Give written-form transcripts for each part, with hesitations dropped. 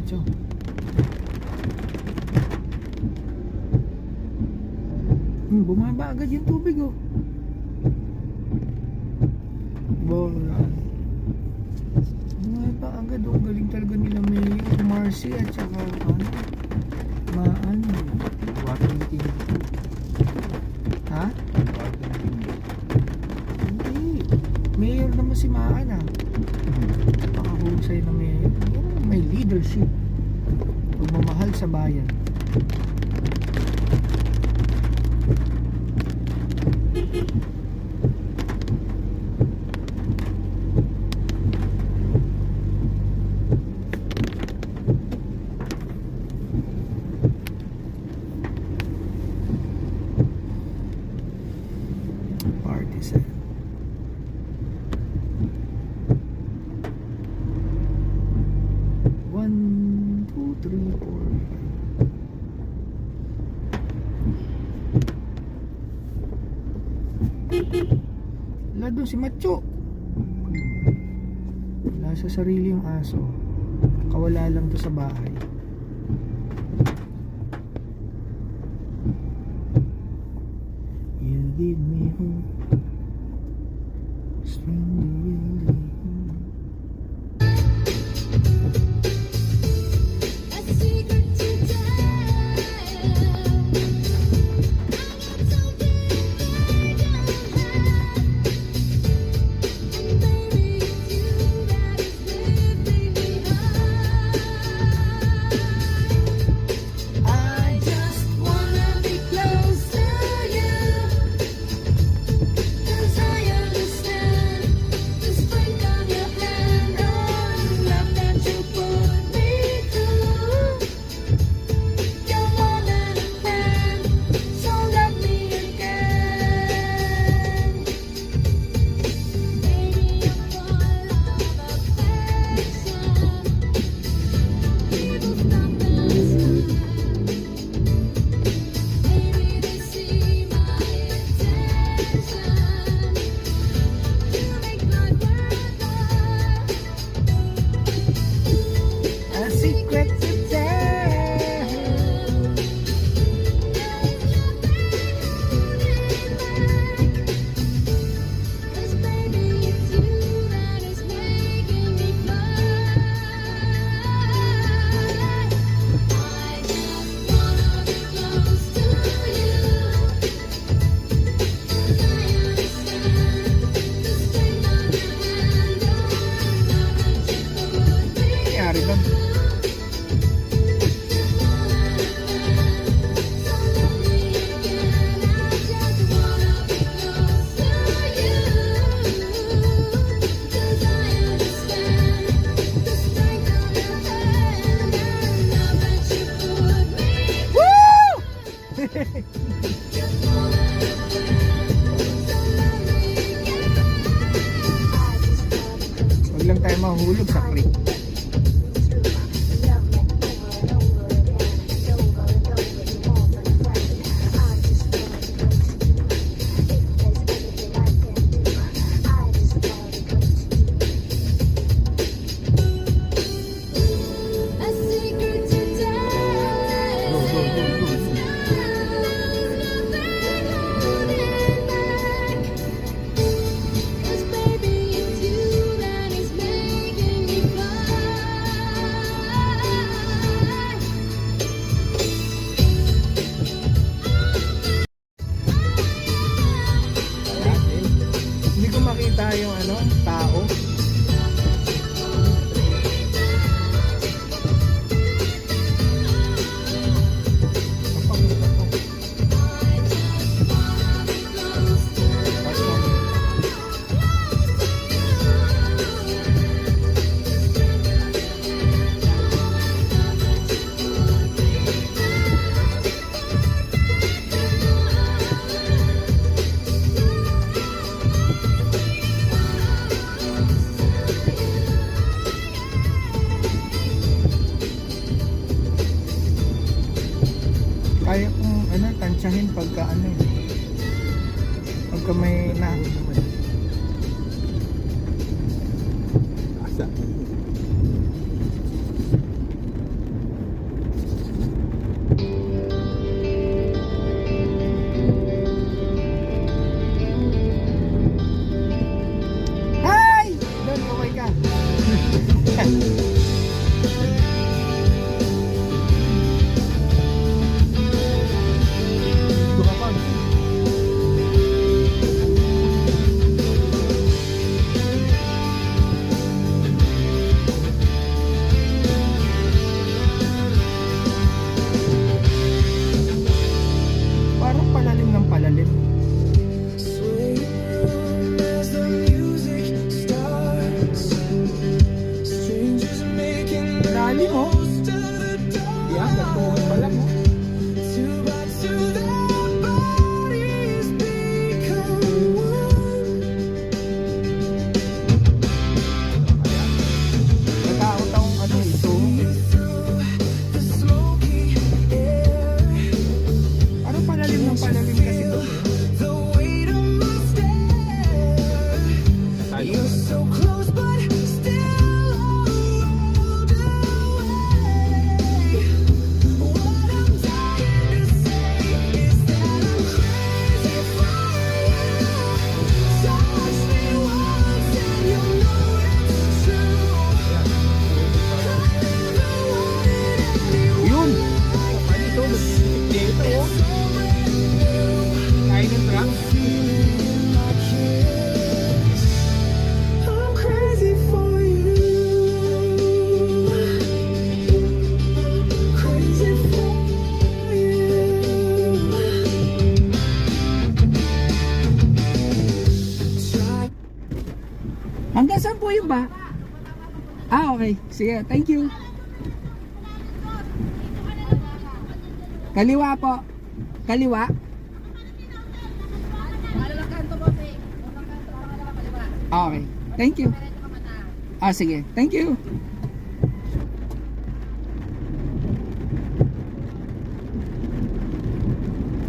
diretso. Bumaba agad yung tubig oh. Bola. Bumaba agad oh. Galing talaga nila Mayor Marcy at saka ano, Water meeting. ha? Water meeting. Hindi. Mayor naman si Maan ah. Pakahusay na mayor. May leadership. Pagmamahal sa bayan. Partisan. One, two, three, four, five. Wala doon si Macho. Wala sa sarili yung aso. Kawala lang to sa bahay. You give me hope. Strong will lead. Huwag lang tayo mahulog sa creek. Makita yung ano, tao. Kaya kong ano, tansyahin pagka ano eh. Pagka may nahulog. Asa. malalim kasi doon eh. The weight of my stare. Tayo. You're so close, but still all away. What I'm trying to say is that I'm crazy for you. Touch me once and you'll know it's true. I never wanted anyone. Yun! Paano ito? Nag-isip dito oh. Kaya ng truck. I'm crazy for you. Crazy for you. Try. Hanggang saan po yung ba? Ah, okay. Sige, thank you. Kaliwa po. Kaliwa. Okay. Thank you. Ah, sige. Thank you.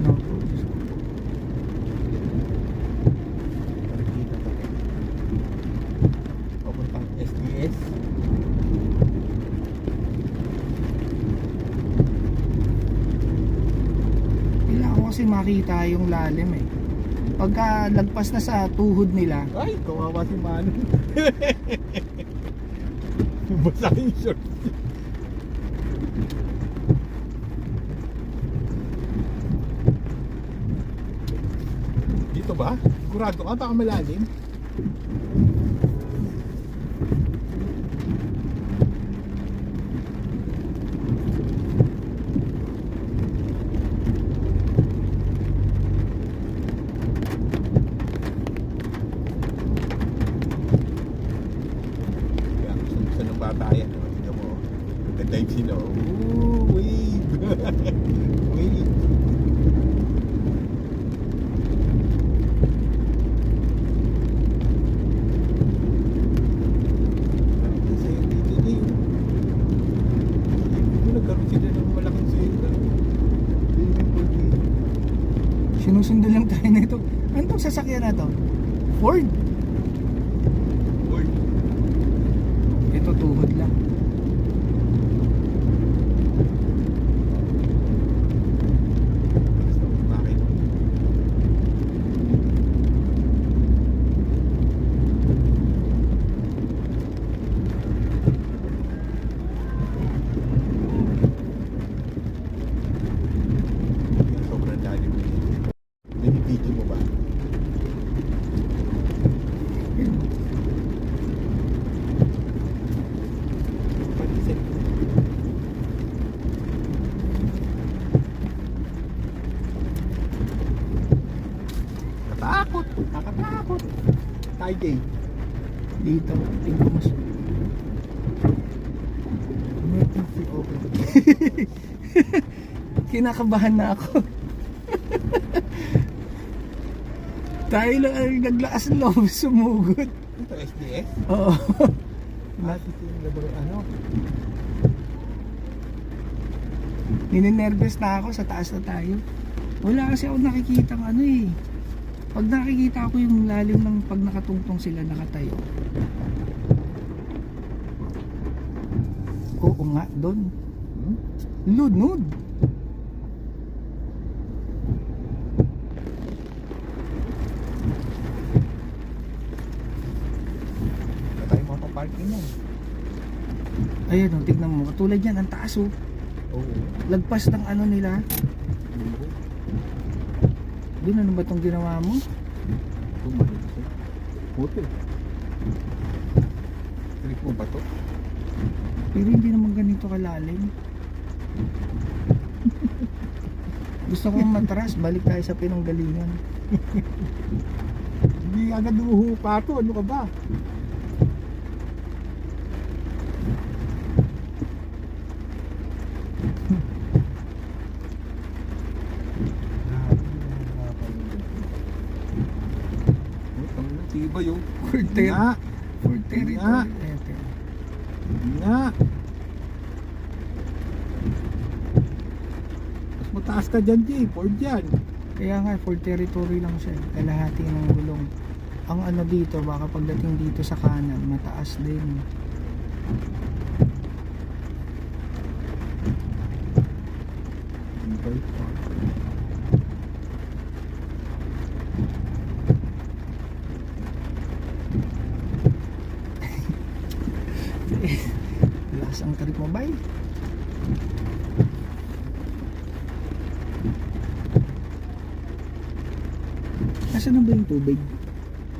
No. Nakikita pa. Papuntang SDS. Kailangan ko kasi makita yung lalim eh. Pagka lagpas na sa tuhod nila, Ay, kawawa si Manu. Basa yung short. Dito ba? Sigurado ka? Baka malalim. Kaya gusto ng batayan. Tingnan mo. Ganda yung sino. Ooh, wave. Wave. Kasi dito niya yun. Dito nagkaroon sila ng malaking sila. sinusundan lang tayo nito. Ano tong sasakyan na to? Ford. Lord. Ito tuhod lang. Bakit? Sobrang lalim. Nabibidyo mo ba? Pag-isip. Nakatakot. Nakatakot. Tayo Jay. Dito. Tingnan mo siya. Emergency open. Kinakabahan na ako. Tayo lang ang naglakas ng loob sumugod. Ito SDS? Oo. Natin yung labor ano? Ninenervous na ako sa taas na tayo. Wala kasi ako nakikita ng ano eh. Pag nakikita ko yung lalim ng pag nakatungtong sila nakatayo. Oo nga, doon. Hmm? Lunod. Wala tayong mga parking mo. Ayan o, tignan mo. Katulad yan, ang taas o. Oo. Lagpas ng ano nila. Doon, ano ba itong ginawa mo? Tumalun siya. Puti. Trip mo ba to? Pero hindi naman ganito kalalim. Gusto kong matras, balik tayo sa pinanggalingan. Hindi agad umuhupa to. Ano ka ba? Tiba yung For nga. territory. Nga. Eto. Nga. Mas mataas ka dyan, Jay. Ford yan. Kaya nga, for territory lang siya. Kalahati ng gulong. Ang ano dito, baka pagdating dito sa kanan, mataas din. Lakas ang trip mo, bye. Nasaan na ba yung tubig?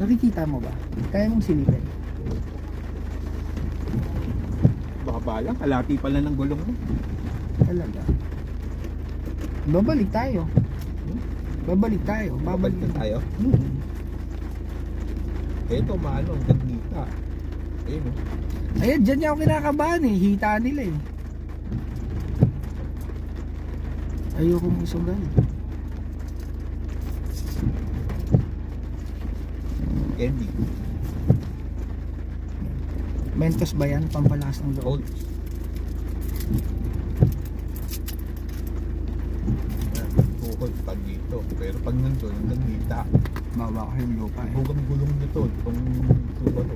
Nakikita mo ba? Kaya mong silipin? Baba lang, kalati pala ng gulong mo. Talaga. Babalik tayo. Babalik tayo. Babalik na tayo. Hmm. Ito, maano, ang gandita. Ayun, oh. Ayan, dyan niya ako kinakabahan eh. Hita nila eh. Ayokong isugal. Candy. Mentos ba yan? Pampalakas ng loob. Cold. Tukod pag dito. Pero pag nandun, ang gandita. Bawa ko yung lupa eh. Huwag ang gulong nito. Itong Subaru.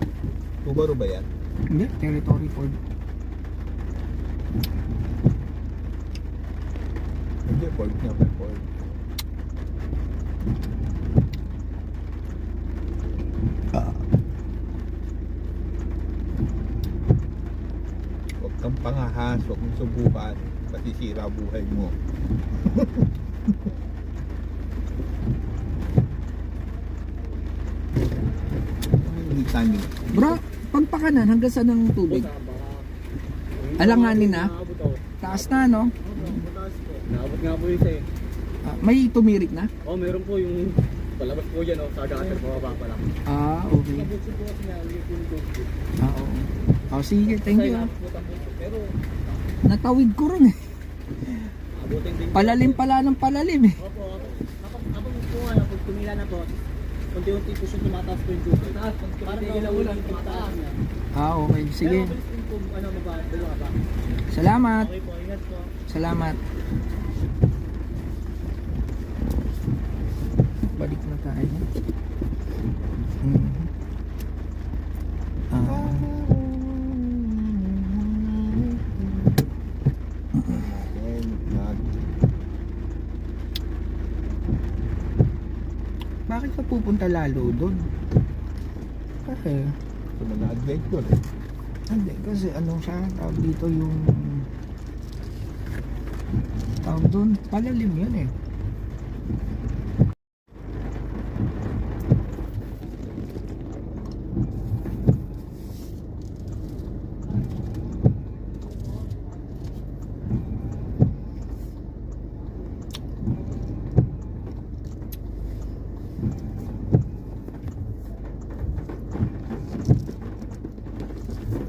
Subaru ba yan? Hindi, territory Ford. Hindi, Ford nga. May Ford. Huwag kang pangahas. Huwag mong subukan. Masisira buhay mo. Hindi timing. Bro, pagpakanan hanggang saan ang tubig? Alanganin na? Taas na, no? Naabot nga po yun siya eh. May tumirik na? Oh, meron po yung palabas po dyan, oh, sa gutter po, baba pa lang. Okay. Nabuksin po kasi niya, yung tubig. Oo. Oh, sige, thank you. Naabutan po ito. Pero, Natawid ko rin eh. abutin din. Palalim pala ng palalim eh. Opo, habang po nga, pag tumila na po, unti-unti po siya tumataas po yung tubig. Parang nauulan, tumataas niya. Okay. Sige. Pero mabilis din po, dalawa ba? Salamat. Okay po, ingat po. Salamat. Balik na tayo. Bakit ka pupunta lalo doon? Kasi, Ito na na-adventure eh. hindi, kasi ano siya, tawag dito yung tawag doon, palalim yun eh.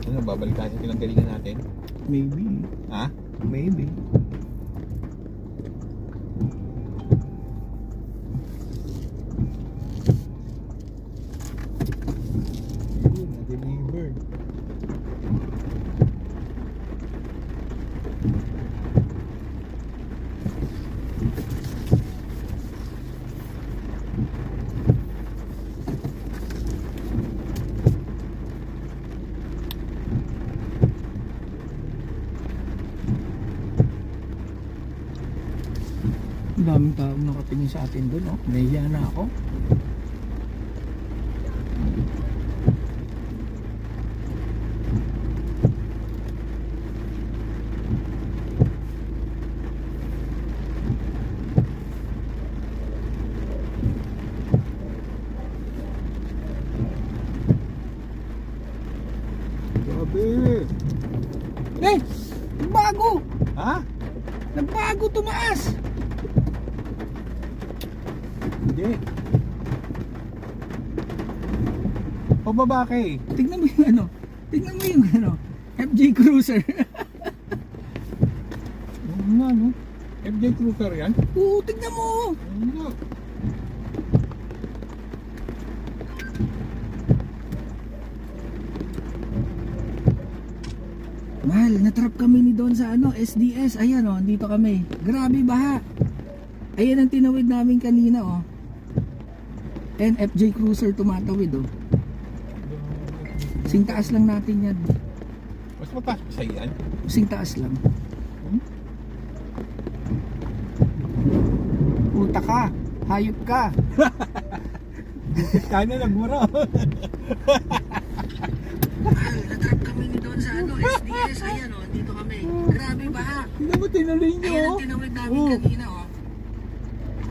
Ano, babalik tayo sa pinanggalingan natin? Maybe, Ha? maybe. Na-deliver. Ang daming taong nakatingin sa atin doon, oh. Nahiya na ako. Grabe! Eh! Nagbago! Ha? Nagbago, tumaas! Hindi. Pababa ka eh. Tignan mo yung ano. Tignan mo yung ano. FJ Cruiser. Oo nga, no? FJ Cruiser yan? Oo, tignan mo. Oo nga. Mahal, natrap kami ni Don sa ano, SDS. Ayan oh, dito kami. Grabe baha. Ayan ang tinawid namin kanina, oh. NFJ Cruiser tumatawid, oh. Sing taas lang natin yan. Mas mataas pa sa yan. Sing taas lang. Puta ka. Hayop ka. Kanya nagmura. Natrap kami ni doon sa ano, SDS. Ayan, oh. Dito kami. Grabe ba? Hindi mo tinuloy nyo. Ayan ang tinawid namin kanina, oh.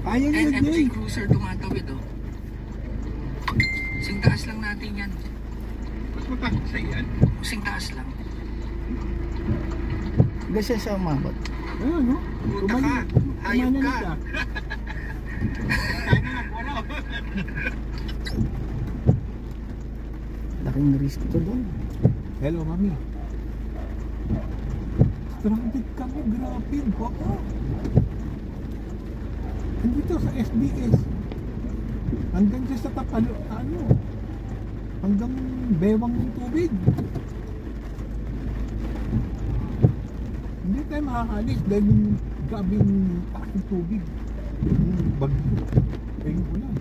Kaya nyo NFJ yun. Cruiser tumatawid, oh. Sing taas lang natin yan. Mas mataas pa sa yan. Sing taas lang. Hindi siya umabot. Ayun, no? Puta ka. Hayop ka. Kanya nagmura. Laking risk to doon. Hello, mami. Stranded kami, grabe. Baka. Andito sa SDS. Hanggang dyan sa tapalo, ano? Hanggang bewang ng tubig. Hindi tayo makakalis dahil yung gabing taas ng tubig. Yung bagyo. Ayun ko lang.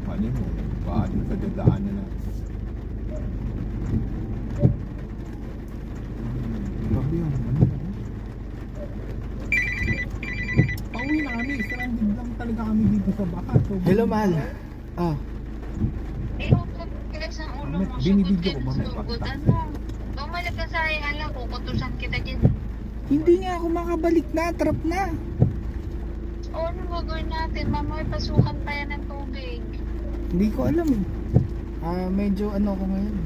Paano mo? Paano sa dadaanan na? Grabe yan. Ano ba? Pauwi na kami. Stranded lang talaga kami dito sa baka. So, Hello, mahal. Ah, Eh, huwag tigas ng ulo mo. Binibidyo ko, Sugod mami. ka, sugod. Ano? Bumalik ka sa ala ko. Kutusan kita dyan. hindi nga ako makabalik na. Trap na. O, ano gagawin natin? Mamaya pasukan pa yan ng tubig. Hindi ko alam eh. Medyo ano ako ngayon.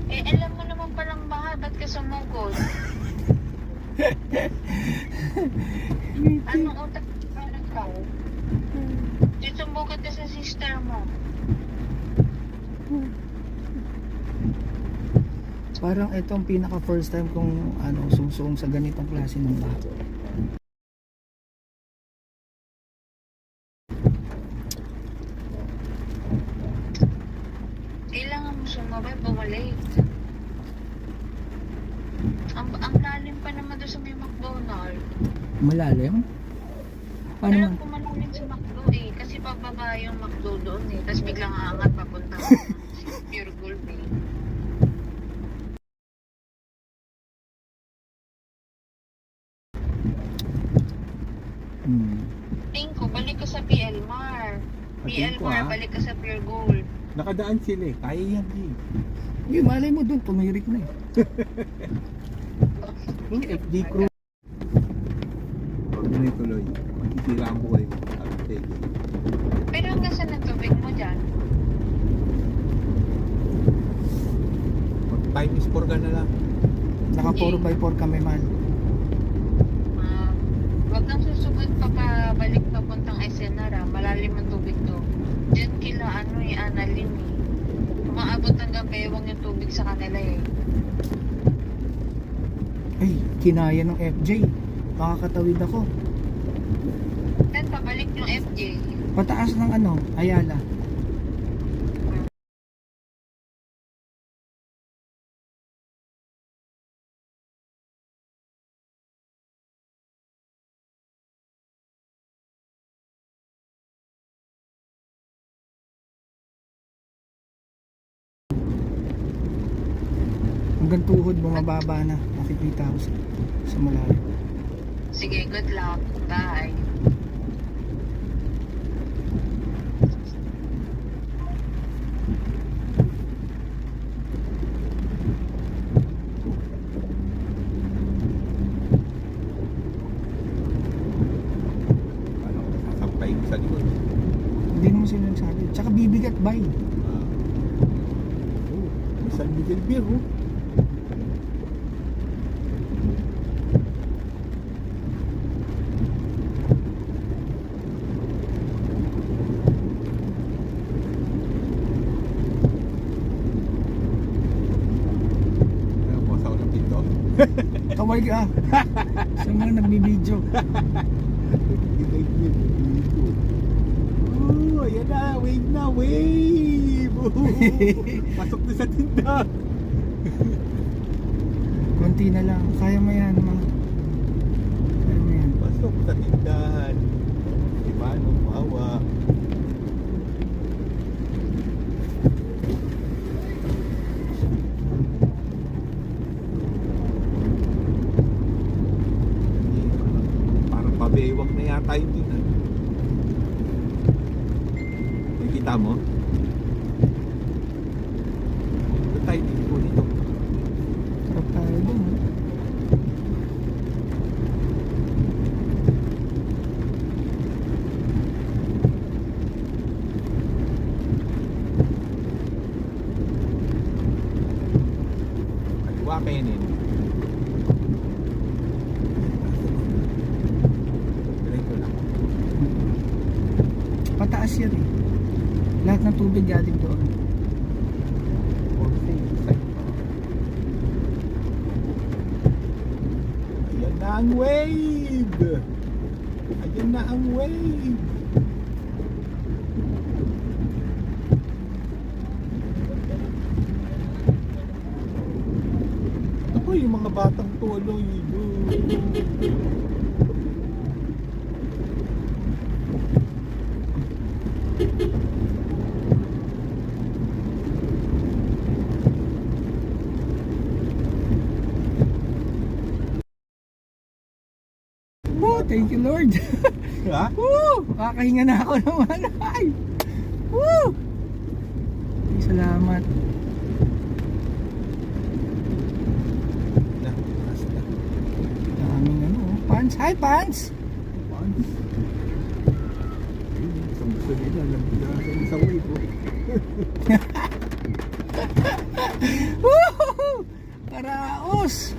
Eh, alam mo naman palang baha. Ba't ka sumugod? Anong utak ka na ka? Sumugod ka sa sister mo. Parang ito ang pinaka first time kong ano, sumusuong sa ganitong klase ng baha. Kailangan mo sumabay, bumalik. Ang lalim pa naman doon sa may McDonald. Malalim? Paano Alam man? ko malalim sa McDo eh. Kasi pababa yung McDo doon eh. Tapos biglang aangat papunta sa Pure Gold eh. Tingin ko, balik ka sa PL Mar. PL Tingin ko, Mar, ah. balik ka sa Pure Gold. nakadaan sila eh. Kaya yan eh. Yung malay mo doon, tumirik na eh. Yung FD crew. Huwag mo na ituloy. Makikira ang buhay mo. Pero hanggang saan ang tubig mo dyan? Time is 4 ka na lang. Naka 4x4 kami, mahal. Huwag kang susugod pa pabalik papuntang SNR ah. Malalim ang tubig doon. Diyan kila ano eh, Analim eh. Umaabot hanggang bewang yung tubig sa kanila eh. Ay, kinaya ng FJ. Makakatawid ako. Then pabalik yung FJ. Pataas ng ano, Ayala. Hanggang tuhod, bumababa na. Nakikita ko sa malalim. Sige, good luck. Bye. Ano, sasampay mo sa likod. Hindi naman sila nagsabi. Tsaka bibigat, bay. Oh, may San Miguel Beer oh. Ano, bukas ako ng pinto. Kaway ka. Sa mga nagbibideo. Oh, ayan na, wave na, wave! Oh, pasok na sa tinda. konti na lang. Kaya mo yan, ma. Kaya mo yan. Pasok sa tindahan. Si Manong Wawa. Parang pabewang na yata yun din. Nakikita mo? Ito tayo dito dito. Sarap tayo dun, ha? Kaliwa kainin. Diretso lang. Pataas yan eh. Lahat ng tubig galing doon. Ayan na ang wave! Ayan na ang wave! Ako yung mga batang tuloy. Oh, thank you Lord. Ha? Woo! Kakahinga na ako naman. Ay! Woo! Ay, salamat. Na, basta. Daming ano. Oh. Pants. Hi, Pants! Once. Ayun, isang gusto nila. Nagbigasan sa wave. Woo! Karaos!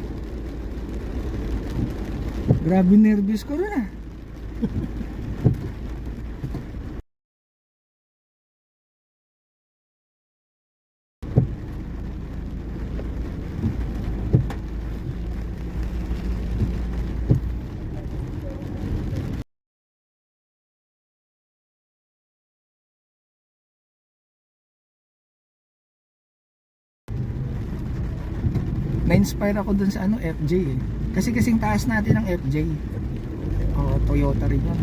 Grabe nervous ko rin ah. Na-inspire ako dun sa ano, FJ eh. Kasi kasing taas natin ng FJ. Oo, Toyota rin yun.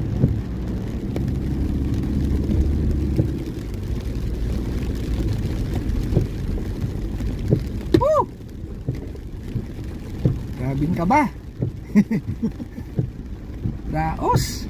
Woo! Grabing ka ba? Raos!